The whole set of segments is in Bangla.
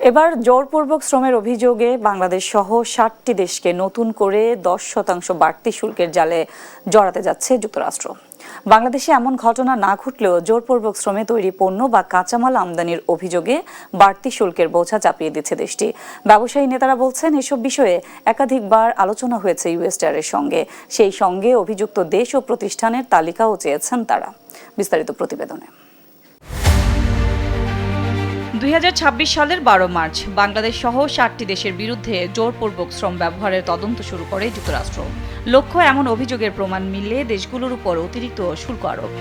এবার জোরপূর্বক শ্রমের অভিযোগে বাংলাদেশ সহ ৬০টি দেশকে নতুন করে ১০% বাড়তি শুল্কের জালে জড়াতে যাচ্ছে যুক্তরাষ্ট্র। বাংলাদেশে এমন ঘটনা না ঘটলেও জোরপূর্বক শ্রমে তৈরি পণ্য বা কাঁচামাল আমদানির অভিযোগে বাড়তি শুল্কের বোঝা চাপিয়ে দিচ্ছে দেশটি। ব্যবসায়ী নেতারা বলছেন, এসব বিষয়ে একাধিকবার আলোচনা হয়েছে ইউএসটিআরের সঙ্গে। সেই সঙ্গে অভিযুক্ত দেশ ও প্রতিষ্ঠানের তালিকাও চেয়েছেন তারা। বিস্তারিত প্রতিবেদনে। ২০২৬ সালের ১২ মার্চ বাংলাদেশ সহ ৬০টি দেশের বিরুদ্ধে জোরপূর্বক শ্রম ব্যবহারের তদন্ত শুরু করে যুক্তরাষ্ট্র। লক্ষ্য এমন অভিযোগের প্রমাণ মিললে দেশগুলোর উপর অতিরিক্ত শুল্ক আরোপ।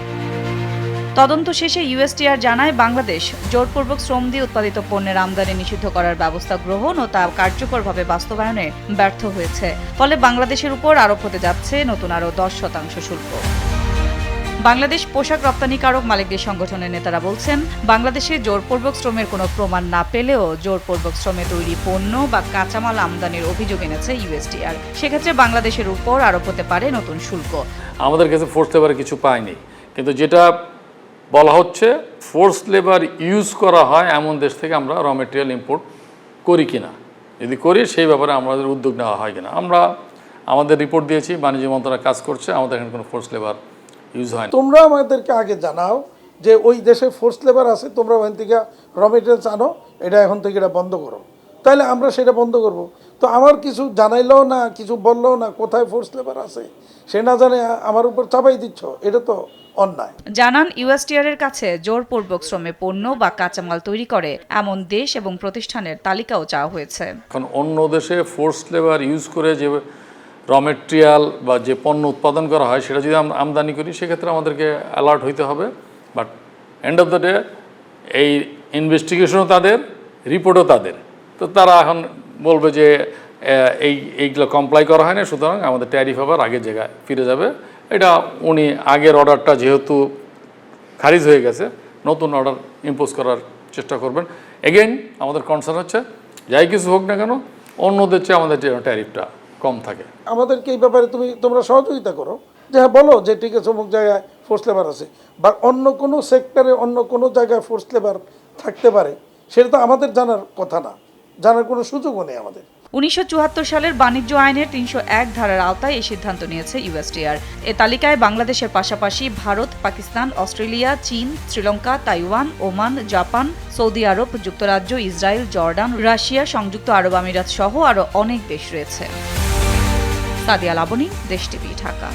তদন্ত শেষে ইউএসটিআর জানায়, বাংলাদেশ জোরপূর্বক শ্রম দিয়ে উৎপাদিত পণ্যের আমদানি নিষিদ্ধ করার ব্যবস্থা গ্রহণ ও তা কার্যকরভাবে বাস্তবায়নে ব্যর্থ হয়েছে। ফলে বাংলাদেশের উপর আরোপ হতে যাচ্ছে নতুন আরও ১০% শুল্ক। বাংলাদেশ পোশাক রপ্তানিকারক মালিকদের সংগঠনের নেতারা বলছেন, বাংলাদেশে জোরপূর্বক শ্রমের কোনো প্রমাণ না পেলেও জোরপূর্বক শ্রমে তৈরি পণ্য বা কাঁচামাল আমদানির অভিযোগ এনেছে ইউএসটিআর। সেক্ষেত্রে বাংলাদেশের উপর আরোপ হতে পারে নতুন শুল্ক। আমাদের কাছে ফোর্স লেবারে কিছু পায়নি, কিন্তু যেটা বলা হচ্ছে ফোর্স লেবার ইউজ করা হয় এমন দেশ থেকে আমরা র মেটেরিয়াল ইম্পোর্ট করি কিনা, যদি করি সেই ব্যাপারে আমাদের উদ্যোগ নেওয়া হয় কিনা। আমরা আমাদের রিপোর্ট দিয়েছি, বাণিজ্য মন্ত্রণালয় কাজ করছে, আমাদের এখানে কোনো ফোর্স লেবার ইউজ হয় না। তোমরা আমাদেরকে আগে জানাও যে ওই দেশে ফোর্স লেবার আছে, তোমরা ওখান থেকে র মেটেরিয়ালস আনো, এটা এখন থেকে এটা বন্ধ করো, তাহলে আমরা সেটা বন্ধ করব। তো আমার কিছু জানাইলেও না, কিছু বললেও না, কোথায় ফোর্স লেবার আছে সে না জানে আমার উপর চাপাই দিচ্ছ, এটা তো অন্যায়। জানান, ইউএসটিআর এর কাছে জোরপূর্বক শ্রমে পণ্য বা কাঁচামাল তৈরি করে এমন দেশ এবং প্রতিষ্ঠানের তালিকাও চাওয়া হয়েছে। এখন অন্য দেশে ফোর্স লেবার ইউজ করে যে র মেটেরিয়াল বা যে পণ্য উৎপাদন করা হয় সেটা যদি আমরা আমদানি করি, সেক্ষেত্রে আমাদেরকে অ্যালার্ট হইতে হবে। But end of the day এই ইনভেস্টিগেশনও তাদের, রিপোর্টও তাদের। তো তারা এখন বলবে যে এইগুলো কমপ্লাই করা হয় না, সুতরাং আমাদের ট্যারিফ আবার আগের জায়গায় ফিরে যাবে। এটা উনি আগের অর্ডারটা যেহেতু খারিজ হয়ে গেছে, নতুন অর্ডার ইম্পোজ করার চেষ্টা করবেন। এগেইন আমাদের কনসার্ন হচ্ছে যাই কিছু হোক না কেন অন্যদের চেয়ে আমাদের যে ট্যারিফটা কম থাকে। আমাদেরকে এই ব্যাপারে তোমরা সহযোগিতা করো, যে হ্যাঁ বলো যে ঠিক আছে অমুক জায়গায় ফোর্স লেবার আছে, বা অন্য কোনো সেক্টরে অন্য কোনো জায়গায় ফোর্স লেবার থাকতে পারে, সেটা তো আমাদের জানার কথা না, জানার কোনো সুযোগও নেই আমাদের। ১৯৭৪ সালের বাণিজ্য আইনের ৩০১ ধারার আওতায় এই সিদ্ধান্ত নিয়েছে ইউএসটিআর। এ তালিকায় বাংলাদেশের পাশাপাশি ভারত, পাকিস্তান, অস্ট্রেলিয়া, চীন, Sri Lanka, Taiwan, Oman, Japan, Saudi Arab, যুক্তরাজ্য, ইসরায়েল, জর্ডান, রাশিয়া, সংযুক্ত আরব আমিরাত সহ আরও অনেক দেশ রয়েছে। সাদিয়া লাবনী, দেশ টিভি, ঢাকা।